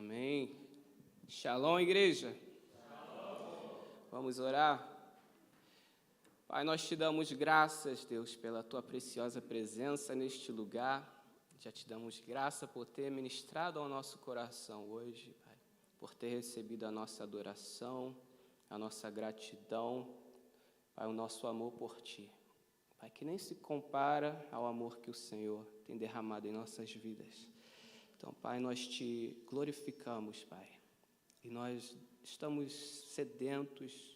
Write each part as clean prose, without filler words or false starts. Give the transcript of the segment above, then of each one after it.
Amém. Shalom, igreja. Shalom. Vamos orar? Pai, nós te damos graças, Deus, pela tua preciosa presença neste lugar. Já te damos graça por ter ministrado ao nosso coração hoje, Pai, por ter recebido a nossa adoração, a nossa gratidão, Pai, o nosso amor por ti. Pai, que nem se compara ao amor que o Senhor tem derramado em nossas vidas. Então, Pai, nós te glorificamos, Pai, e nós estamos sedentos,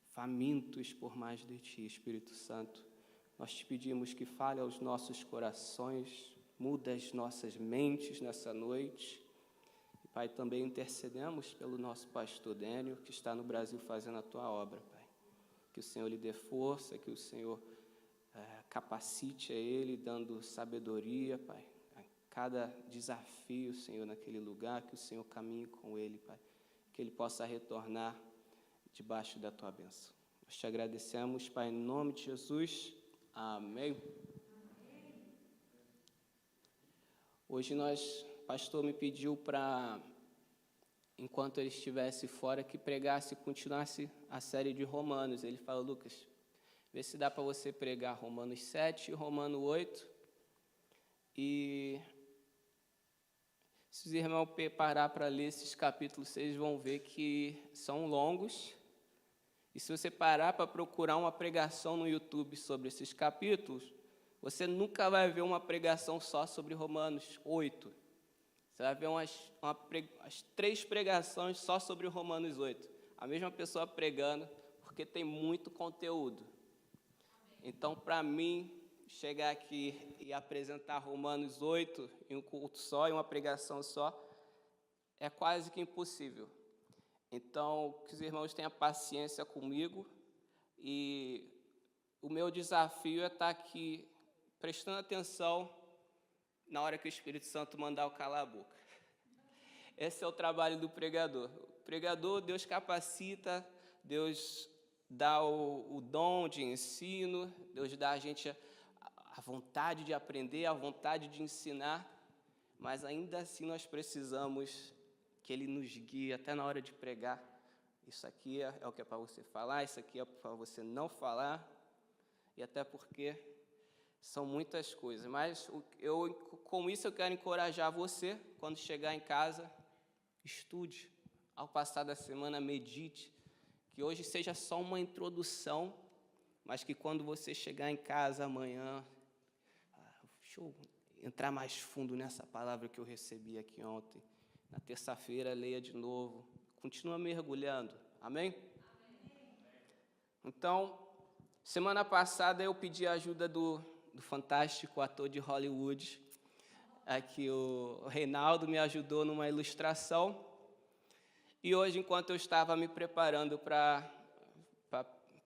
famintos por mais de ti, Espírito Santo. Nós te pedimos que fale aos nossos corações, muda as nossas mentes nessa noite. E, Pai, também intercedemos pelo nosso pastor Dênio, que está no Brasil fazendo a tua obra, Pai. Que o Senhor lhe dê força, que o Senhor capacite a ele, dando sabedoria, Pai. Cada desafio, Senhor, naquele lugar, que o Senhor caminhe com ele, Pai, que ele possa retornar debaixo da tua bênção. Nós te agradecemos, Pai, em nome de Jesus. Amém. Hoje o pastor me pediu para, enquanto ele estivesse fora, que pregasse e continuasse a série de Romanos. Ele falou: Lucas, vê se dá para você pregar Romanos 7 e Romanos 8. E se os irmãos parar para ler esses capítulos, vocês vão ver que são longos. E se você parar para procurar uma pregação no YouTube sobre esses capítulos, você nunca vai ver uma pregação só sobre Romanos 8. Você vai ver as 3 pregações só sobre Romanos 8. A mesma pessoa pregando, porque tem muito conteúdo. Então, para mim, chegar aqui e apresentar Romanos 8 em um culto só, em uma pregação só, é quase que impossível. Então, que os irmãos tenham paciência comigo, e o meu desafio é estar aqui prestando atenção na hora que o Espírito Santo mandar eu calar a boca. Esse é o trabalho do pregador. O pregador, Deus capacita, Deus dá o dom de ensino, Deus dá a gente a vontade de aprender, a vontade de ensinar, mas ainda assim nós precisamos que Ele nos guie até na hora de pregar. Isso aqui é o que é para você falar, isso aqui é para você não falar, e até porque são muitas coisas. Mas com isso eu quero encorajar você, quando chegar em casa, estude. Ao passar da semana, medite. Que hoje seja só uma introdução, mas que quando você chegar em casa amanhã, deixa eu entrar mais fundo nessa palavra que eu recebi aqui ontem. Na terça-feira, leia de novo. Continua mergulhando. Amém? Então, semana passada eu pedi a ajuda do fantástico ator de Hollywood. Aqui o Reinaldo me ajudou numa ilustração. E hoje, enquanto eu estava me preparando para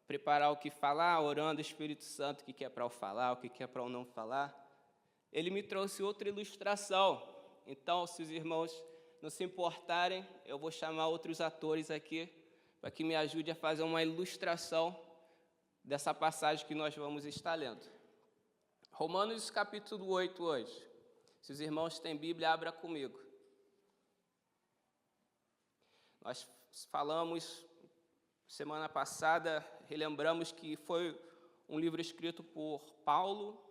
preparar o que falar, orando o Espírito Santo, o que é para eu falar, o que é para eu não falar, ele me trouxe outra ilustração. Então, se os irmãos não se importarem, eu vou chamar outros atores aqui para que me ajude a fazer uma ilustração dessa passagem que nós vamos estar lendo. Romanos capítulo 8 hoje. Se os irmãos têm Bíblia, abra comigo. Nós falamos semana passada, relembramos que foi um livro escrito por Paulo,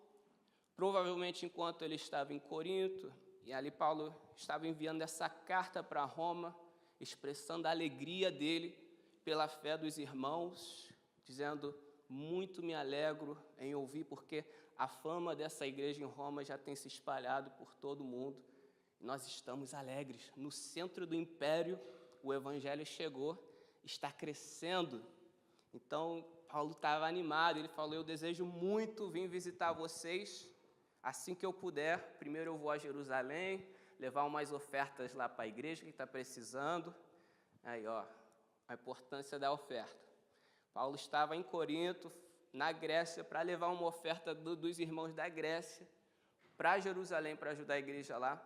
provavelmente enquanto ele estava em Corinto, e ali Paulo estava enviando essa carta para Roma, expressando a alegria dele pela fé dos irmãos, dizendo: muito me alegro em ouvir, porque a fama dessa igreja em Roma já tem se espalhado por todo o mundo, e nós estamos alegres. No centro do império, o evangelho chegou, está crescendo. Então, Paulo estava animado, ele falou: eu desejo muito vir visitar vocês, assim que eu puder. Primeiro eu vou a Jerusalém, levar umas ofertas lá para a igreja que está precisando. Aí, ó, a importância da oferta. Paulo estava em Corinto, na Grécia, para levar uma oferta dos irmãos da Grécia para Jerusalém, para ajudar a igreja lá,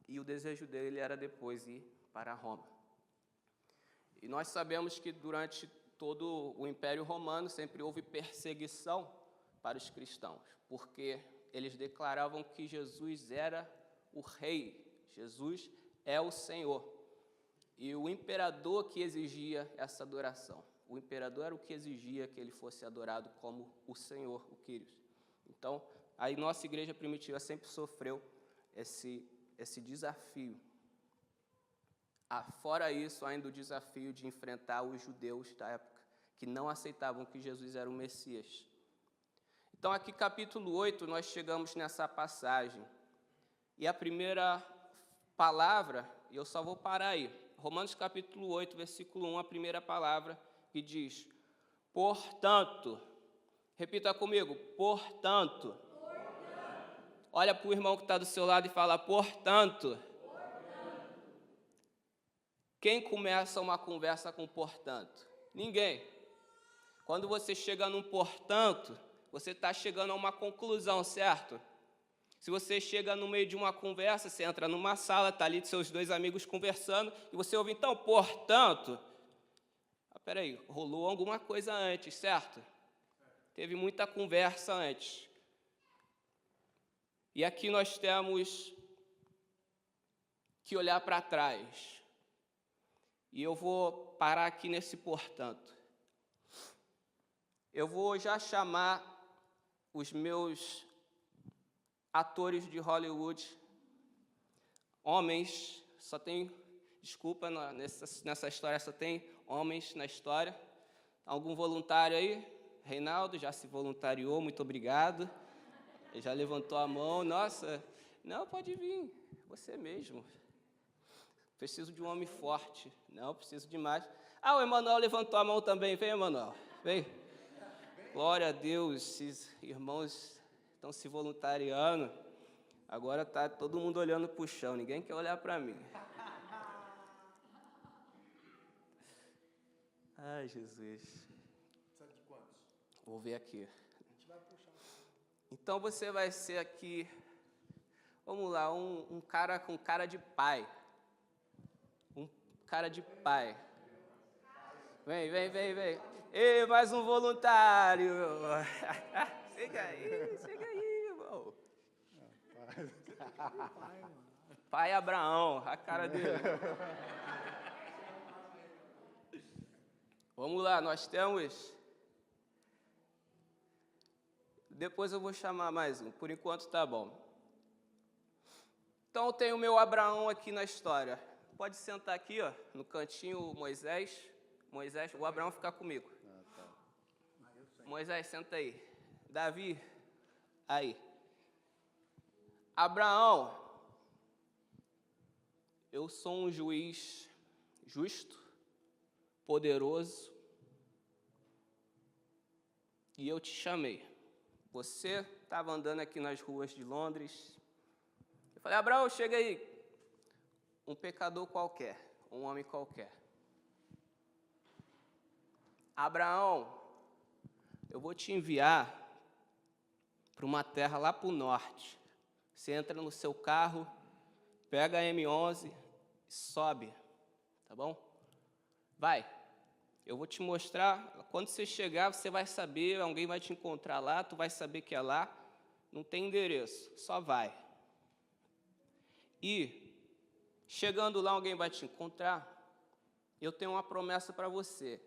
e o desejo dele era depois ir para Roma. E nós sabemos que durante todo o Império Romano sempre houve perseguição para os cristãos, porque eles declaravam que Jesus era o Rei, Jesus é o Senhor. e o imperador que exigia essa adoração. O imperador era o que exigia que ele fosse adorado como o Senhor, o Kyrios. Então, a nossa igreja primitiva sempre sofreu esse desafio. Fora isso, ainda o desafio de enfrentar os judeus da época, que não aceitavam que Jesus era o Messias. Então, aqui capítulo 8, nós chegamos nessa passagem. E a primeira palavra, e eu só vou parar aí, Romanos capítulo 8, versículo 1, a primeira palavra, que diz, portanto, repita comigo, portanto. Olha para o irmão que está do seu lado e fala, portanto. Quem começa uma conversa com portanto? Ninguém. Quando você chega num portanto, você está chegando a uma conclusão, certo? Se você chega no meio de uma conversa, você entra numa sala, está ali seus dois amigos conversando, e você ouve, então, portanto... Peraí, rolou alguma coisa antes, certo? Teve muita conversa antes. E aqui nós temos que olhar para trás. E eu vou parar aqui nesse portanto. Eu vou já chamar os meus atores de Hollywood, homens, só tem, desculpa, nessa história só tem homens na história. Algum voluntário aí? Reinaldo já se voluntariou, muito obrigado. Ele já levantou a mão, nossa, não, pode vir, você mesmo. Preciso de um homem forte, não, preciso de mais. O Emanuel levantou a mão também, vem, Emanuel, vem. Glória a Deus, esses irmãos estão se voluntariando. Agora está todo mundo olhando para o chão, ninguém quer olhar para mim. Ai, Jesus. Sabe de quantos? Vou ver aqui. A gente vai puxar. Então você vai ser aqui, vamos lá, um cara com cara de pai. Um cara de pai. Vem. Ei, mais um voluntário. Chega aí, irmão. Pai Abraão, a cara dele. Vamos lá, nós temos... Depois eu vou chamar mais um, por enquanto tá bom. Então tem o meu Abraão aqui na história. Pode sentar aqui, ó, no cantinho, Moisés. Moisés, o Abraão ficar comigo. Tá. Moisés, senta aí. Davi, aí. Abraão, eu sou um juiz justo, poderoso, e eu te chamei. Você estava andando aqui nas ruas de Londres. Eu falei, Abraão, chega aí. Um pecador qualquer, um homem qualquer. Abraão, eu vou te enviar para uma terra lá para o norte. Você entra no seu carro, pega a M11 e sobe, tá bom? Vai. Eu vou te mostrar, quando você chegar, você vai saber, alguém vai te encontrar lá, tu vai saber que é lá, não tem endereço, só vai. E, chegando lá, alguém vai te encontrar, eu tenho uma promessa para você.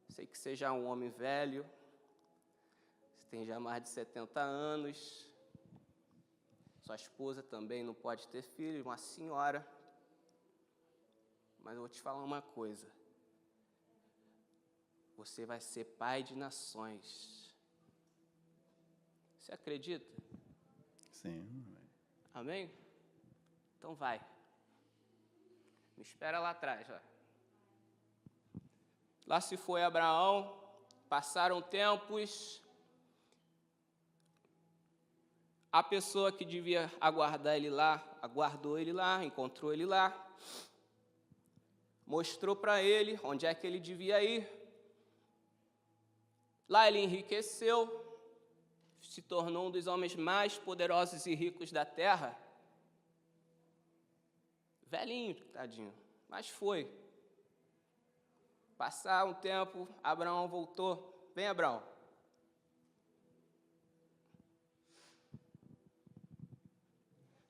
Sei que você já é um homem velho, você tem já mais de 70 anos, sua esposa também não pode ter filhos, uma senhora, mas eu vou te falar uma coisa. Você vai ser pai de nações. Você acredita? Sim. Amém? Então vai. Me espera lá atrás. Ó. Lá se foi Abraão, passaram tempos. A pessoa que devia aguardar ele lá, aguardou ele lá, encontrou ele lá. Mostrou para ele onde é que ele devia ir. Lá ele enriqueceu, se tornou um dos homens mais poderosos e ricos da terra. Velhinho, tadinho, mas foi. Passar um tempo, Abraão voltou. Vem, Abraão.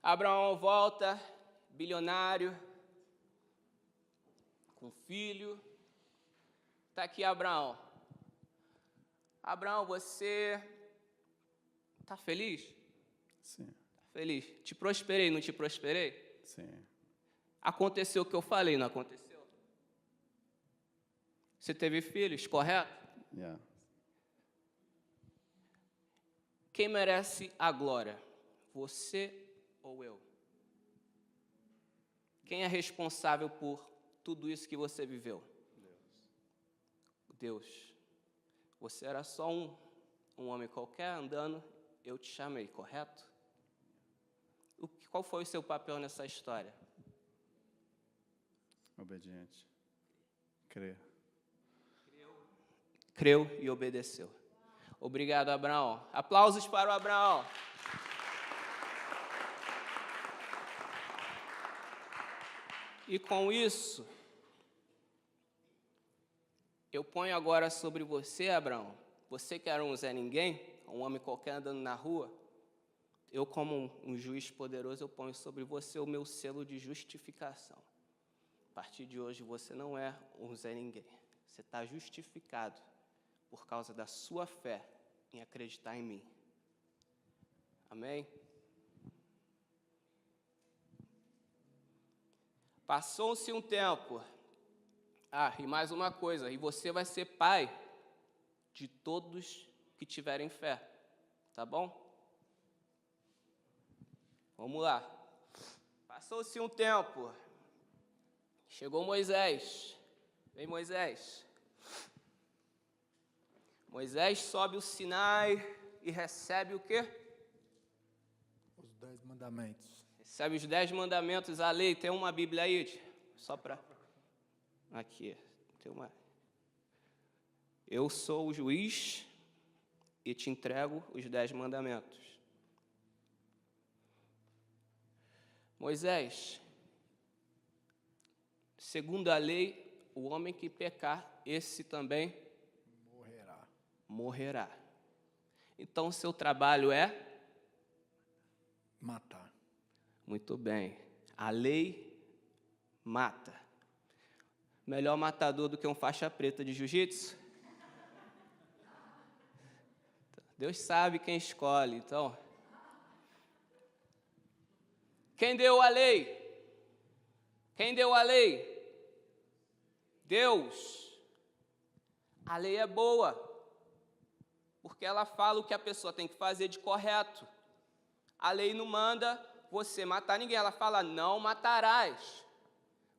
Abraão volta, bilionário, com filho. Está aqui Abraão. Abraão, você está feliz? Sim. Tá feliz. Te prosperei, não te prosperei? Sim. Aconteceu o que eu falei, não aconteceu? Você teve filhos, correto? Yeah. Quem merece a glória? Você ou eu? Quem é responsável por tudo isso que você viveu? Deus. Você era só um homem qualquer andando, eu te chamei, correto? Qual foi o seu papel nessa história? Obediente. Crer. Creu e obedeceu. Obrigado, Abraão. Aplausos para o Abraão. E com isso, eu ponho agora sobre você, Abraão, você que era um Zé Ninguém, um homem qualquer andando na rua, eu como um juiz poderoso, eu ponho sobre você o meu selo de justificação. A partir de hoje, você não é um Zé Ninguém. Você está justificado por causa da sua fé em acreditar em mim. Amém? Passou-se um tempo. E mais uma coisa, e você vai ser pai de todos que tiverem fé, tá bom? Vamos lá. Passou-se um tempo. Chegou Moisés. Vem, Moisés. Moisés sobe o Sinai e recebe o quê? Os 10 mandamentos. Recebe os 10 mandamentos, a lei. Tem uma Bíblia aí? Só para... Aqui, tem uma... Eu sou o juiz e te entrego os 10 mandamentos. Moisés, segundo a lei, o homem que pecar, esse também morrerá. Então, o seu trabalho é? Matar. Muito bem. A lei mata. Melhor matador do que um faixa preta de jiu-jitsu? Deus sabe quem escolhe, então. Quem deu a lei? Quem deu a lei? Deus. A lei é boa, porque ela fala o que a pessoa tem que fazer de correto. A lei não manda você matar ninguém, ela fala, não matarás.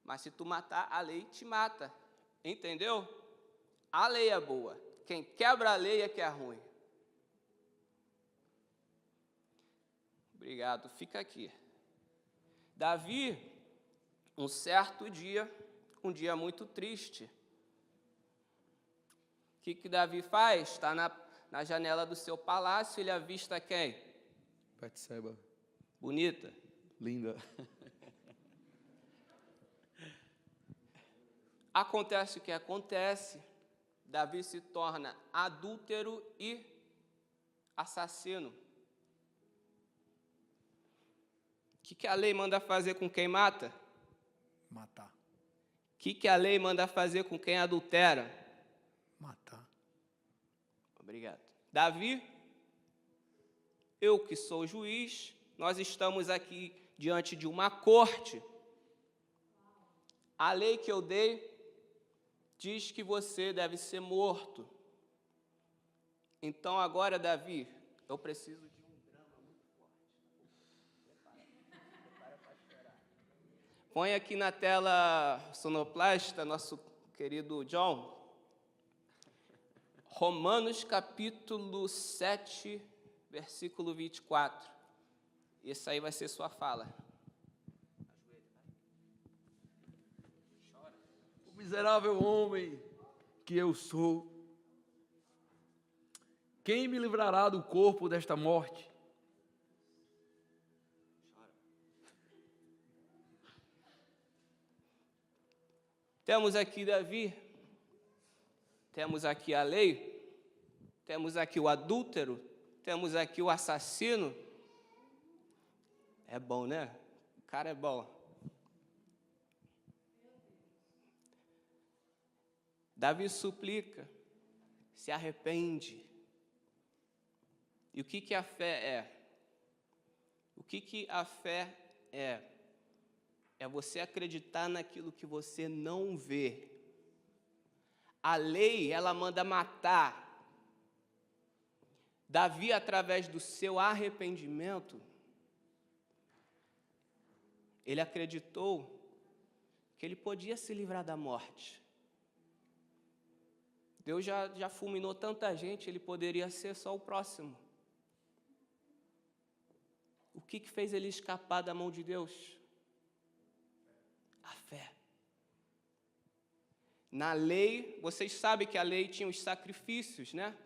Mas se tu matar, a lei te mata. Entendeu? A lei é boa. Quem quebra a lei é que é ruim. Obrigado, fica aqui. Davi, um certo dia, um dia muito triste. O que Davi faz? Está na janela do seu palácio, ele avista quem? Batseba. Bonita. Linda. Acontece o que acontece, Davi se torna adúltero e assassino. O que a lei manda fazer com quem mata? Matar. O que a lei manda fazer com quem adultera? Matar. Obrigado. Davi, eu que sou juiz, nós estamos aqui diante de uma corte. A lei que eu dei diz que você deve ser morto. Então agora, Davi, eu preciso de um drama muito forte. Prepara para chorar. Põe aqui na tela sonoplasta, nosso querido John. Romanos capítulo 7, versículo 24. Esse aí vai ser sua fala. O miserável homem que eu sou, quem me livrará do corpo desta morte? Temos aqui Davi, temos aqui a lei, temos aqui o adúltero, temos aqui o assassino. É bom, né? O cara é bom. Davi suplica, se arrepende. E o que a fé é? O que a fé é? É você acreditar naquilo que você não vê. A lei, ela manda matar. Davi, através do seu arrependimento, ele acreditou que ele podia se livrar da morte. Deus já fulminou tanta gente, ele poderia ser só o próximo. O que fez ele escapar da mão de Deus? A fé. Na lei, vocês sabem que a lei tinha os sacrifícios, né?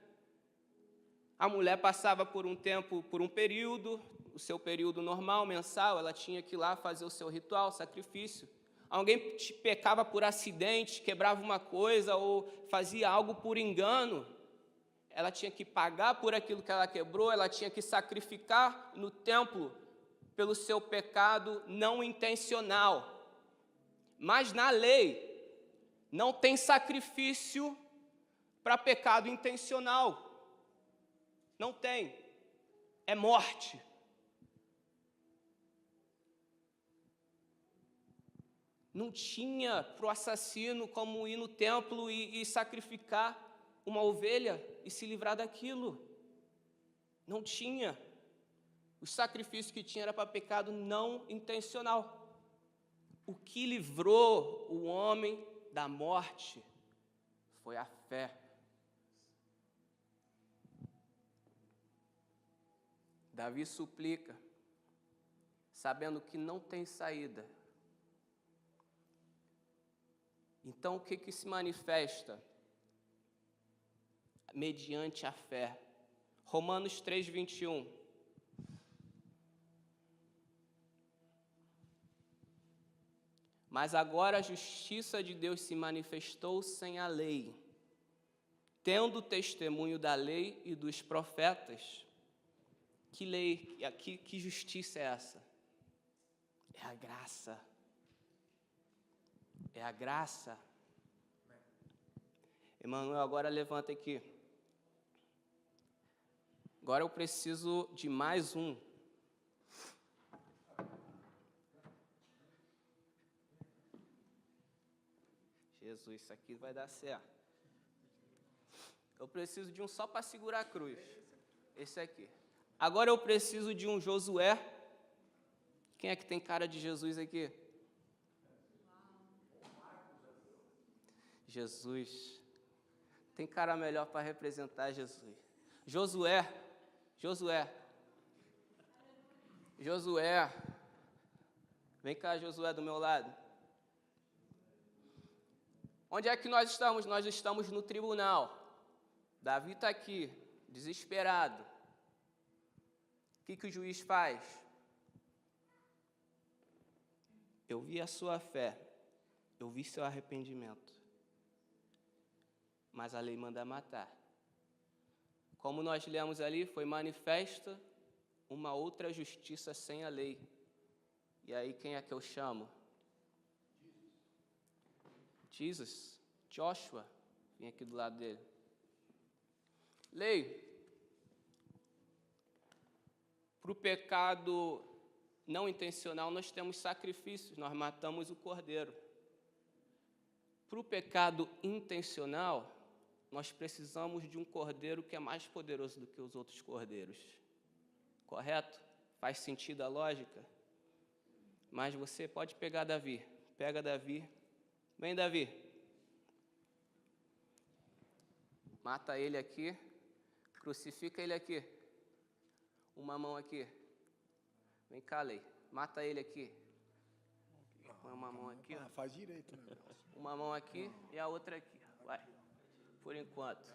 A mulher passava por um tempo, por um período, o seu período normal, mensal, ela tinha que ir lá fazer o seu ritual, sacrifício. Alguém pecava por acidente, quebrava uma coisa ou fazia algo por engano, ela tinha que pagar por aquilo que ela quebrou, ela tinha que sacrificar no templo pelo seu pecado não intencional. Mas na lei, não tem sacrifício para pecado intencional. Não tem. É morte. Não tinha para o assassino como ir no templo e sacrificar uma ovelha e se livrar daquilo. Não tinha. O sacrifício que tinha era para pecado não intencional. O que livrou o homem da morte foi a fé. Davi suplica, sabendo que não tem saída. Então, o que se manifesta? Mediante a fé. Romanos 3, 21. Mas agora a justiça de Deus se manifestou sem a lei, tendo testemunho da lei e dos profetas. Que lei, que justiça é essa? É a graça. É a graça. Emanuel, agora levanta aqui. Agora eu preciso de mais um. Jesus, isso aqui vai dar certo. Eu preciso de um só para segurar a cruz. Esse aqui. Agora eu preciso de um Josué. Quem é que tem cara de Jesus aqui? Jesus. Tem cara melhor para representar Jesus. Josué. Vem cá, Josué, do meu lado. Onde é que nós estamos? Nós estamos no tribunal. Davi está aqui, desesperado. O que o juiz faz? Eu vi a sua fé, eu vi seu arrependimento, mas a lei manda matar. Como nós lemos ali, foi manifesta uma outra justiça sem a lei. E aí quem é que eu chamo? Jesus, Joshua, vem aqui do lado dele. Lei. Para o pecado não intencional, nós temos sacrifícios, nós matamos o cordeiro. Para o pecado intencional, nós precisamos de um cordeiro que é mais poderoso do que os outros cordeiros. Correto? Faz sentido a lógica? Mas você pode pegar Davi. Pega Davi. Vem, Davi. Mata ele aqui. Crucifica ele aqui. Uma mão aqui. Vem cá, Lei. Mata ele aqui. Põe uma mão aqui. Ó. Faz direito, né? Uma mão aqui e a outra aqui. Vai. Por enquanto.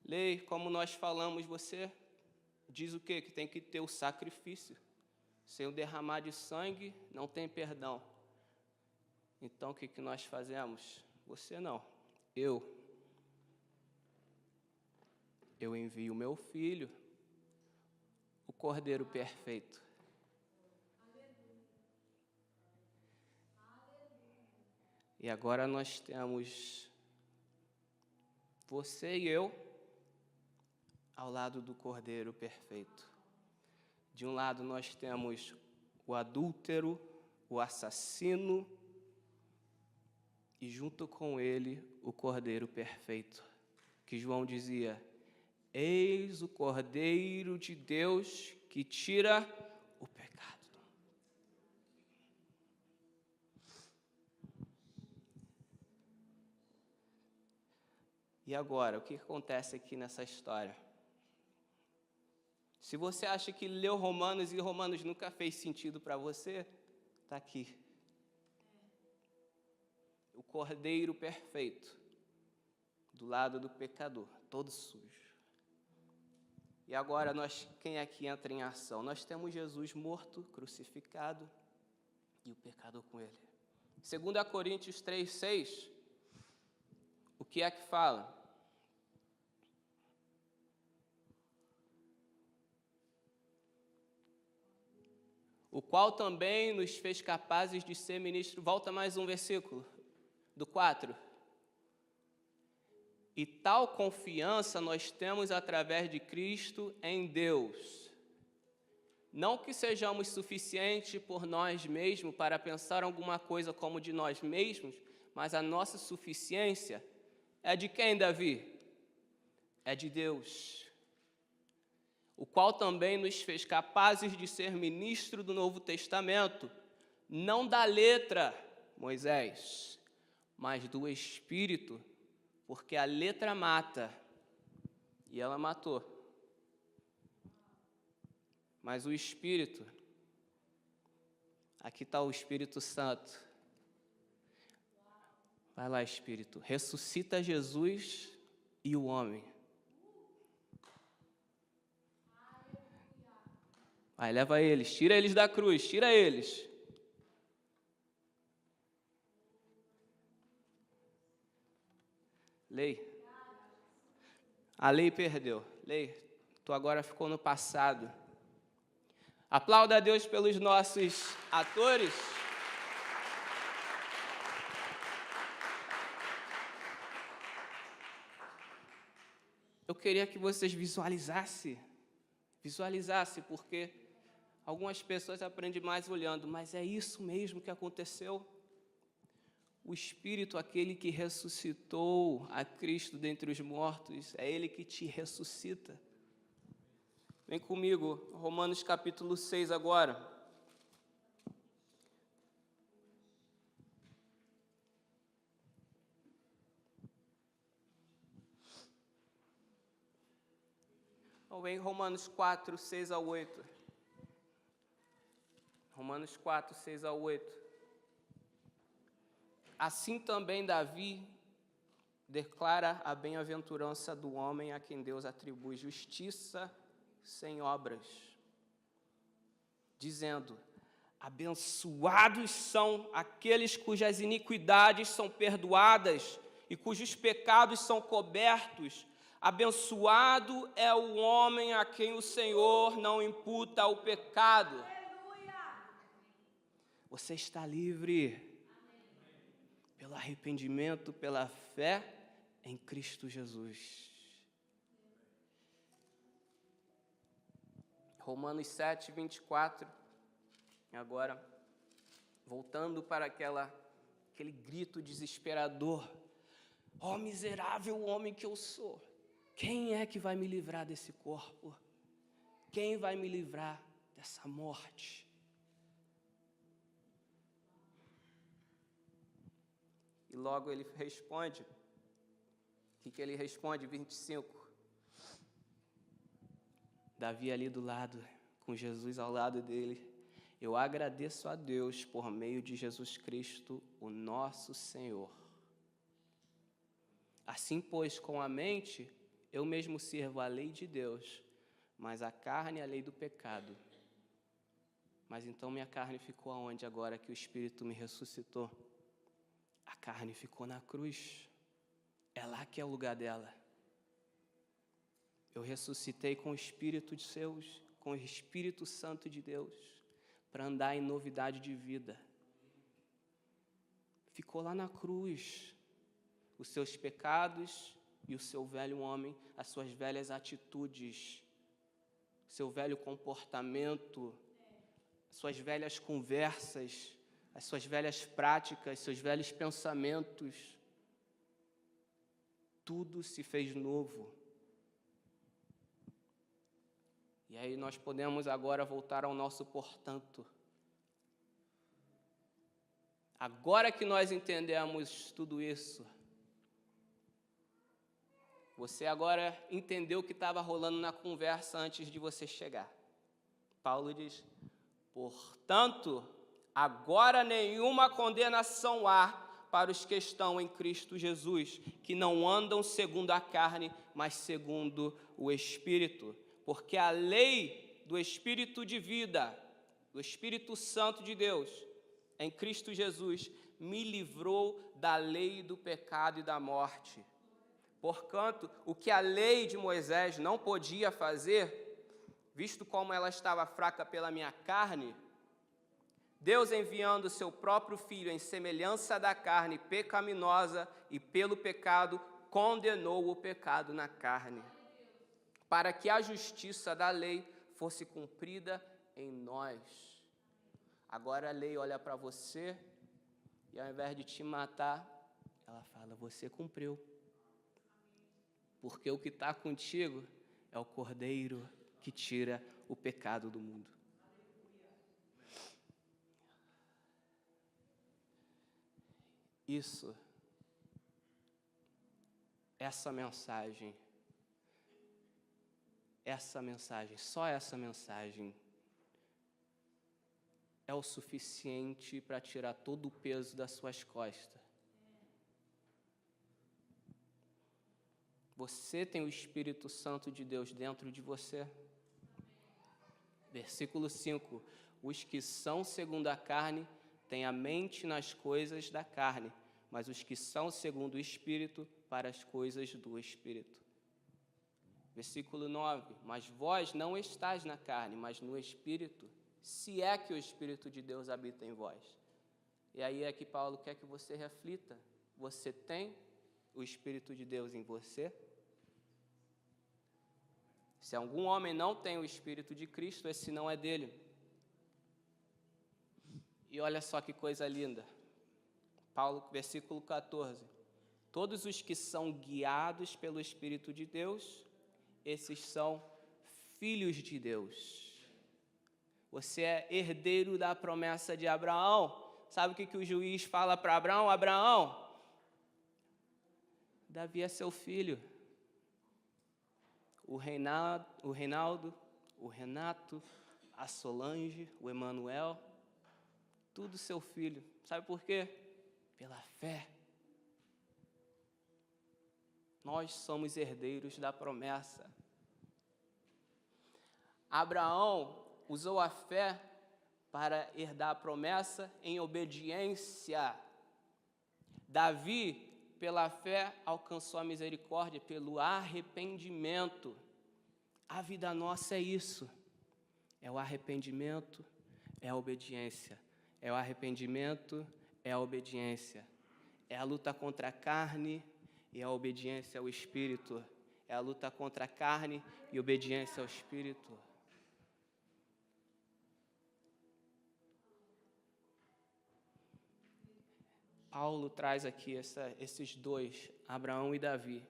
Lei, como nós falamos, você diz o quê? Que tem que ter o sacrifício. Sem o derramar de sangue, não tem perdão. Então, o que nós fazemos? Você não. Eu envio o meu filho, o Cordeiro perfeito. E agora nós temos você e eu ao lado do Cordeiro perfeito. De um lado nós temos o adúltero, o assassino, e junto com ele o Cordeiro perfeito, que João dizia: eis o Cordeiro de Deus que tira o pecado. E agora, o que acontece aqui nessa história? Se você acha que leu Romanos e Romanos nunca fez sentido para você, está aqui. O Cordeiro perfeito, do lado do pecador, todo sujo. E agora, quem é que entra em ação? Nós temos Jesus morto, crucificado, e o pecador com ele. 2 Coríntios 3:6, o que é que fala? O qual também nos fez capazes de ser ministro. Volta mais um versículo, do 4. E tal confiança nós temos através de Cristo em Deus. Não que sejamos suficientes por nós mesmos para pensar alguma coisa como de nós mesmos, mas a nossa suficiência é de quem, Davi? É de Deus. O qual também nos fez capazes de ser ministro do Novo Testamento, não da letra, Moisés, mas do Espírito, porque a letra mata, e ela matou. Mas o Espírito, aqui está o Espírito Santo. Vai lá, Espírito, ressuscita Jesus e o homem. Vai, leva eles, tira eles da cruz, tira eles. Lei. A lei perdeu. Lei, tu agora ficou no passado. Aplauda a Deus pelos nossos atores. Eu queria que vocês visualizassem, porque algumas pessoas aprendem mais olhando, mas é isso mesmo que aconteceu. O Espírito, aquele que ressuscitou a Cristo dentre os mortos, é Ele que te ressuscita. Vem comigo, Romanos capítulo 6 agora. Então vem Romanos 4, 6 a 8. Romanos 4, 6 a 8. Assim também Davi declara a bem-aventurança do homem a quem Deus atribui justiça sem obras, dizendo: abençoados são aqueles cujas iniquidades são perdoadas e cujos pecados são cobertos. Abençoado é o homem a quem o Senhor não imputa o pecado. Você está livre pelo arrependimento, pela fé em Cristo Jesus. Romanos 7, 24. Agora, voltando para aquele grito desesperador: ó miserável homem que eu sou, quem é que vai me livrar desse corpo? Quem vai me livrar dessa morte? E logo ele responde, o que ele responde? 25. Davi ali do lado, com Jesus ao lado dele: eu agradeço a Deus por meio de Jesus Cristo, o nosso Senhor. Assim, pois, com a mente, eu mesmo sirvo a lei de Deus, mas a carne a lei do pecado. Mas então minha carne ficou aonde agora que o Espírito me ressuscitou? A carne ficou na cruz. É lá que é o lugar dela. Eu ressuscitei com o Espírito de Deus, com o Espírito Santo de Deus, para andar em novidade de vida. ficou lá na cruz. Os seus pecados e o seu velho homem, as suas velhas atitudes, seu velho comportamento, suas velhas conversas, as suas velhas práticas, seus velhos pensamentos, tudo se fez novo. E aí nós podemos agora voltar ao nosso portanto. Agora que nós entendemos tudo isso, você agora entendeu o que estava rolando na conversa antes de você chegar. Paulo diz: portanto, agora nenhuma condenação há para os que estão em Cristo Jesus, que não andam segundo a carne, mas segundo o Espírito. Porque a lei do Espírito de vida, do Espírito Santo de Deus, em Cristo Jesus, me livrou da lei do pecado e da morte. Porquanto, o que a lei de Moisés não podia fazer, visto como ela estava fraca pela minha carne, Deus, enviando o seu próprio Filho em semelhança da carne pecaminosa e pelo pecado, condenou o pecado na carne, para que a justiça da lei fosse cumprida em nós. Agora a lei olha para você e, ao invés de te matar, ela fala: você cumpriu. Porque o que está contigo é o Cordeiro que tira o pecado do mundo. Isso, essa mensagem, só essa mensagem é o suficiente para tirar todo o peso das suas costas. Você tem o Espírito Santo de Deus dentro de você. Versículo 5: os que são segundo a carne têm a mente nas coisas da carne, mas os que são segundo o Espírito, para as coisas do Espírito. Versículo 9: mas vós não estáis na carne, mas no Espírito, se é que o Espírito de Deus habita em vós. E aí é que Paulo quer que você reflita: você tem o Espírito de Deus em você? Se algum homem não tem o Espírito de Cristo, esse não é dele. E olha só que coisa linda. Paulo, versículo 14. Todos os que são guiados pelo Espírito de Deus, esses são filhos de Deus. Você é herdeiro da promessa de Abraão. Sabe o que o juiz fala para Abraão? Abraão, Davi é seu filho. O Reinaldo, o Renato, a Solange, o Emanuel, tudo seu filho. Sabe por quê? Pela fé. Nós somos herdeiros da promessa. Abraão usou a fé para herdar a promessa em obediência. Davi, pela fé, alcançou a misericórdia pelo arrependimento. A vida nossa é isso. É o arrependimento, é a obediência. É o arrependimento, é a obediência. É a luta contra a carne e a obediência ao Espírito. É a luta contra a carne e obediência ao Espírito. Paulo traz aqui esses dois, Abraão e Davi.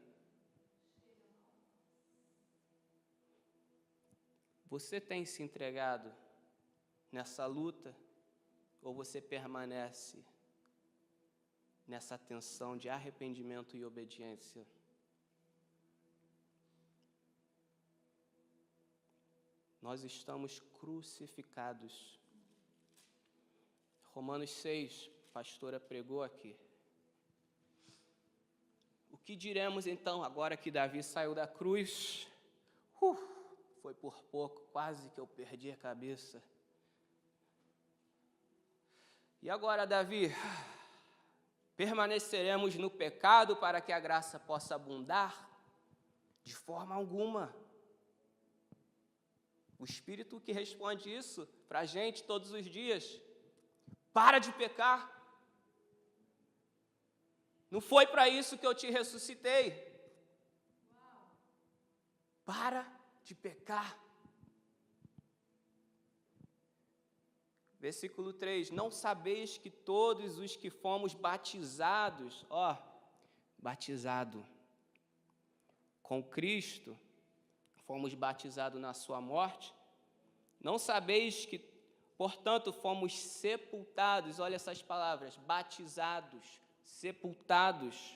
Você tem se entregado nessa luta ou você permanece nessa tensão de arrependimento e obediência? Nós estamos crucificados. Romanos 6, a pastora pregou aqui. O que diremos então, agora que Davi saiu da cruz? Foi por pouco, quase que eu perdi a cabeça. E agora, Davi, permaneceremos no pecado para que a graça possa abundar? De forma alguma. O Espírito que responde isso para a gente todos os dias. Para de pecar. Não foi para isso que eu te ressuscitei. Para de pecar. Versículo 3, não sabeis que todos os que fomos batizados, batizado com Cristo, fomos batizados na sua morte, não sabeis que, portanto, fomos sepultados, olha essas palavras, batizados, sepultados,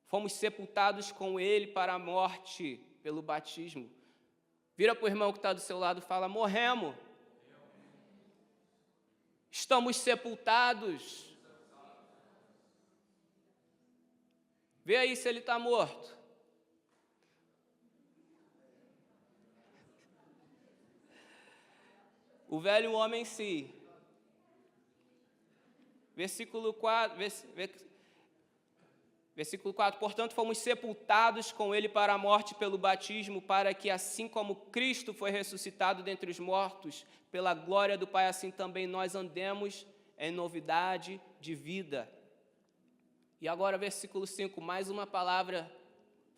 fomos sepultados com Ele para a morte pelo batismo. Vira para o irmão que está do seu lado e fala, morremos. Estamos sepultados. Vê aí se ele está morto. O velho homem, sim. Versículo 4, portanto, fomos sepultados com ele para a morte pelo batismo, para que, assim como Cristo foi ressuscitado dentre os mortos, pela glória do Pai, assim também nós andemos em novidade de vida. E agora, versículo 5, mais uma palavra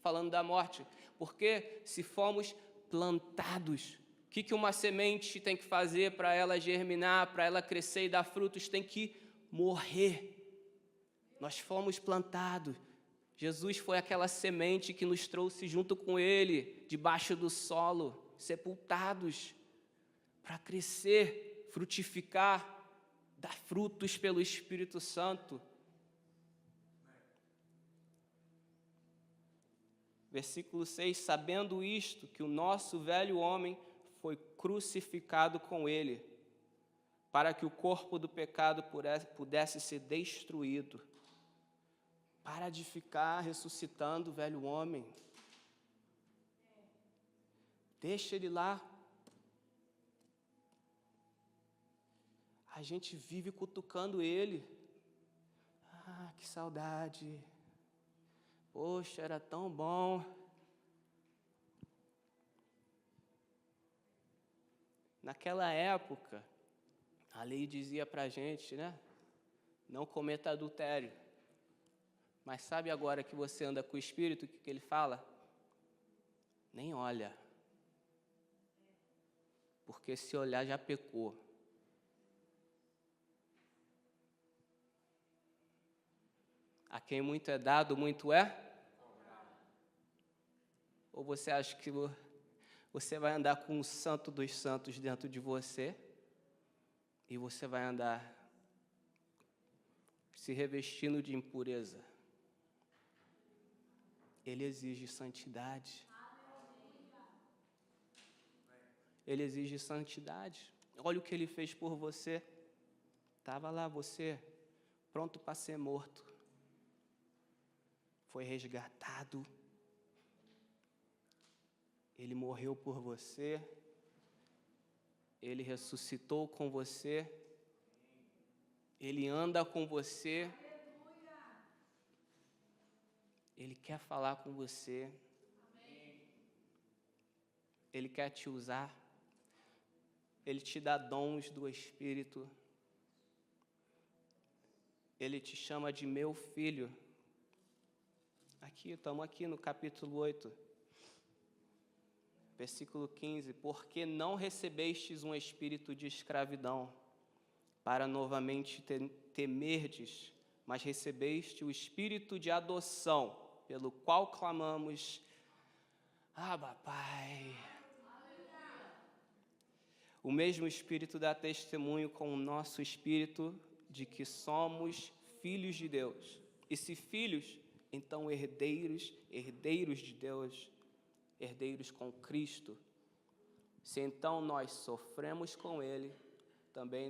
falando da morte. Porque se fomos plantados, o que uma semente tem que fazer para ela germinar, para ela crescer e dar frutos? Tem que morrer. Nós fomos plantados. Jesus foi aquela semente que nos trouxe junto com Ele, debaixo do solo, sepultados, para crescer, frutificar, dar frutos pelo Espírito Santo. Versículo 6, sabendo isto, que o nosso velho homem foi crucificado com Ele, para que o corpo do pecado pudesse ser destruído. Para de ficar ressuscitando o velho homem. Deixa ele lá. A gente vive cutucando ele. Ah, que saudade. Poxa, era tão bom. Naquela época, a lei dizia para a gente, né? Não cometa adultério. Mas sabe agora que você anda com o Espírito, o que ele fala? Nem olha. Porque se olhar já pecou. A quem muito é dado, muito é? Ou você acha que você vai andar com o santo dos santos dentro de você e você vai andar se revestindo de impureza? Ele exige santidade. Ele exige santidade. Olha o que ele fez por você. Estava lá você, pronto para ser morto. Foi resgatado. Ele morreu por você. Ele ressuscitou com você. Ele anda com você. Ele quer falar com você. Ele quer te usar. Ele te dá dons do Espírito. Ele te chama de meu filho. Aqui, estamos aqui no capítulo 8. Versículo 15. Porque não recebestes um espírito de escravidão, para novamente temerdes, mas recebeste o espírito de adoção, pelo qual clamamos, Abba, Pai. O mesmo Espírito dá testemunho com o nosso espírito de que somos filhos de Deus. E se filhos, então herdeiros de Deus, herdeiros com Cristo. Se então nós sofremos com Ele, também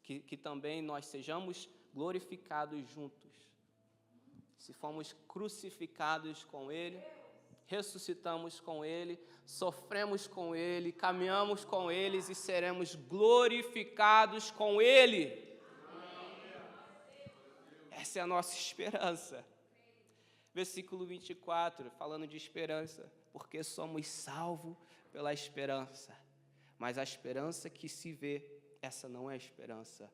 que também nós sejamos glorificados juntos. Se fomos crucificados com Ele, ressuscitamos com Ele, sofremos com Ele, caminhamos com eles e seremos glorificados com Ele. Essa é a nossa esperança. Versículo 24, falando de esperança. Porque somos salvos pela esperança. Mas a esperança que se vê, essa não é esperança.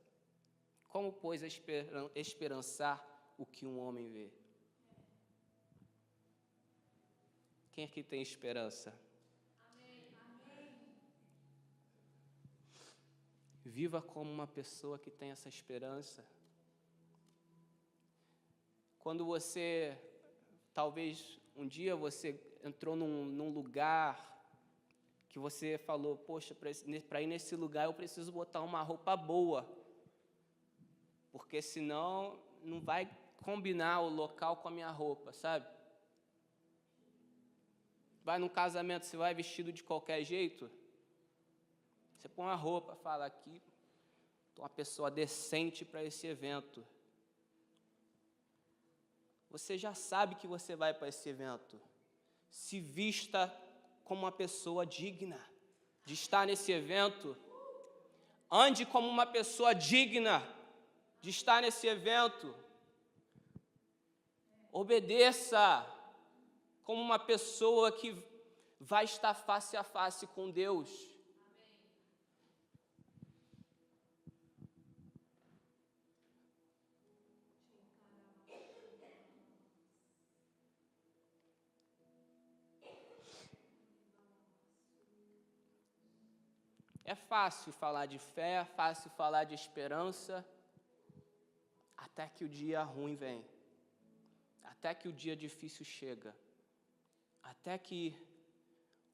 Como, pois, esperançar o que um homem vê. Quem aqui tem esperança? Viva como uma pessoa que tem essa esperança. Quando você, talvez um dia você entrou num lugar que você falou, poxa, para ir nesse lugar eu preciso botar uma roupa boa, porque senão não vai combinar o local com a minha roupa, sabe? Vai num casamento, você vai vestido de qualquer jeito, você põe uma roupa, fala aqui, estou uma pessoa decente para esse evento. Você já sabe que você vai para esse evento. Se vista como uma pessoa digna de estar nesse evento. Ande como uma pessoa digna de estar nesse evento. Obedeça como uma pessoa que vai estar face a face com Deus. É fácil falar de fé, é fácil falar de esperança, até que o dia ruim vem, até que o dia difícil chega, até que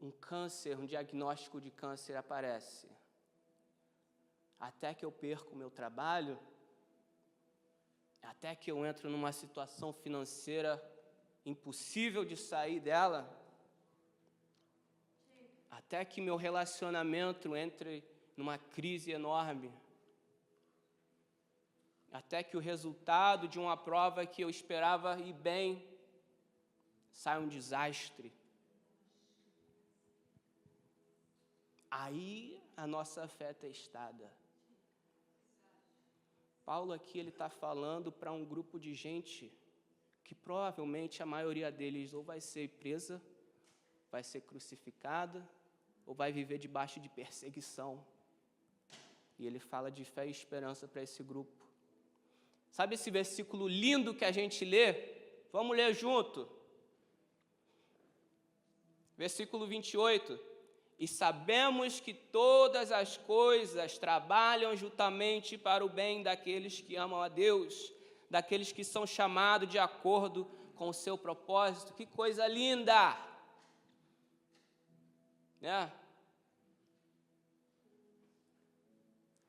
um câncer, um diagnóstico de câncer aparece, até que eu perco o meu trabalho, até que eu entro numa situação financeira impossível de sair dela, até que meu relacionamento entre numa crise enorme, até que o resultado de uma prova que eu esperava ir bem, saia um desastre. Aí a nossa fé é testada. Paulo aqui ele está falando para um grupo de gente que provavelmente a maioria deles ou vai ser presa, vai ser crucificada, ou vai viver debaixo de perseguição. E ele fala de fé e esperança para esse grupo. Sabe esse versículo lindo que a gente lê? Vamos ler junto. Versículo 28. E sabemos que todas as coisas trabalham juntamente para o bem daqueles que amam a Deus, daqueles que são chamados de acordo com o seu propósito. Que coisa linda!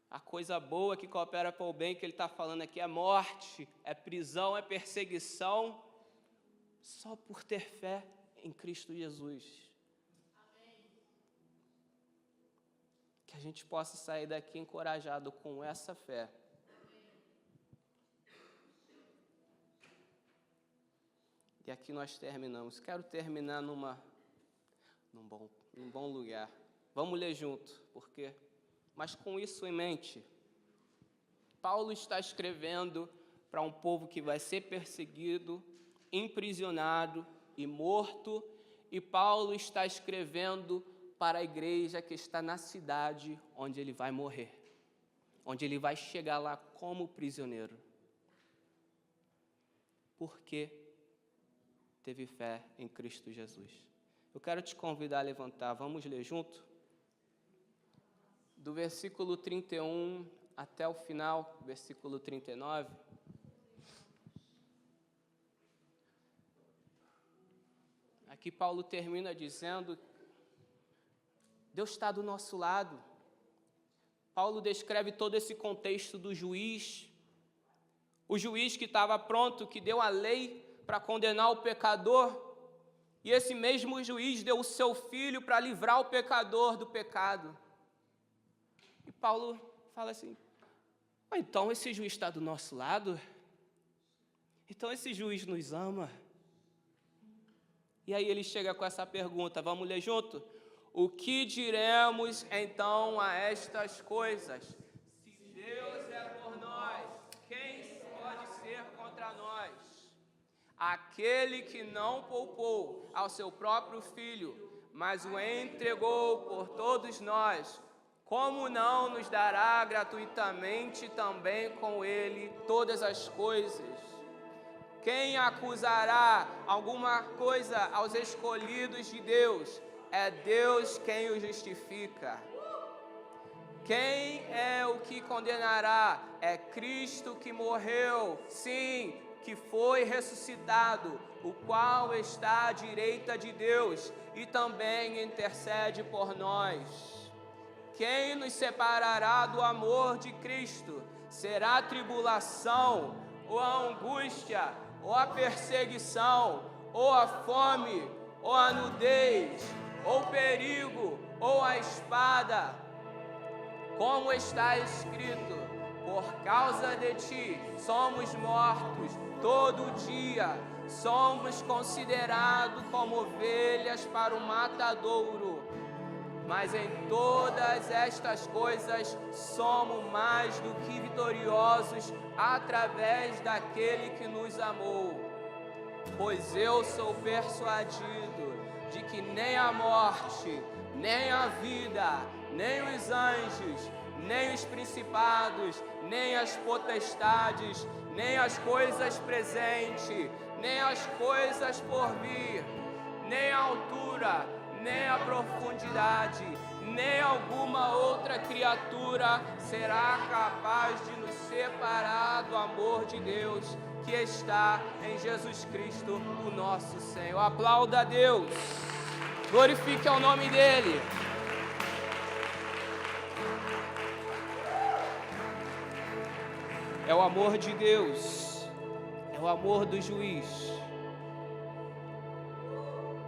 A coisa boa que coopera para o bem que ele está falando aqui é morte, é prisão, é perseguição, só por ter fé em Cristo Jesus. Amém. Que a gente possa sair daqui encorajado com essa fé. Amém. E aqui nós terminamos. Quero terminar num bom lugar. Vamos ler junto, porque... Mas com isso em mente, Paulo está escrevendo para um povo que vai ser perseguido, imprisionado e morto, e Paulo está escrevendo para a igreja que está na cidade onde ele vai morrer, onde ele vai chegar lá como prisioneiro. Porque teve fé em Cristo Jesus. Eu quero te convidar a levantar, vamos ler junto? Do versículo 31 até o final, versículo 39. Aqui Paulo termina dizendo, Deus está do nosso lado. Paulo descreve todo esse contexto do juiz, o juiz que estava pronto, que deu a lei para condenar o pecador, e esse mesmo juiz deu o seu filho para livrar o pecador do pecado. E Paulo fala assim, então esse juiz está do nosso lado? Então esse juiz nos ama? E aí ele chega com essa pergunta, vamos ler junto? O que diremos então a estas coisas? Se Deus é por nós, quem pode ser contra nós? Aquele que não poupou ao seu próprio filho, mas o entregou por todos nós, como não nos dará gratuitamente também com ele todas as coisas? Quem acusará alguma coisa aos escolhidos de Deus? É Deus quem o justifica. Quem é o que condenará? É Cristo que morreu, sim, que foi ressuscitado, o qual está à direita de Deus e também intercede por nós. Quem nos separará do amor de Cristo? Será a tribulação, ou a angústia, ou a perseguição, ou a fome, ou a nudez, ou o perigo, ou a espada? Como está escrito, por causa de ti somos mortos todo dia, somos considerados como ovelhas para o matadouro. Mas em todas estas coisas somos mais do que vitoriosos através daquele que nos amou. Pois eu sou persuadido de que nem a morte, nem a vida, nem os anjos, nem os principados, nem as potestades, nem as coisas presentes, nem as coisas por vir, nem a altura, nem a profundidade, nem alguma outra criatura será capaz de nos separar do amor de Deus que está em Jesus Cristo, o nosso Senhor. Aplauda a Deus, glorifique o nome dEle. É o amor de Deus, é o amor do juiz.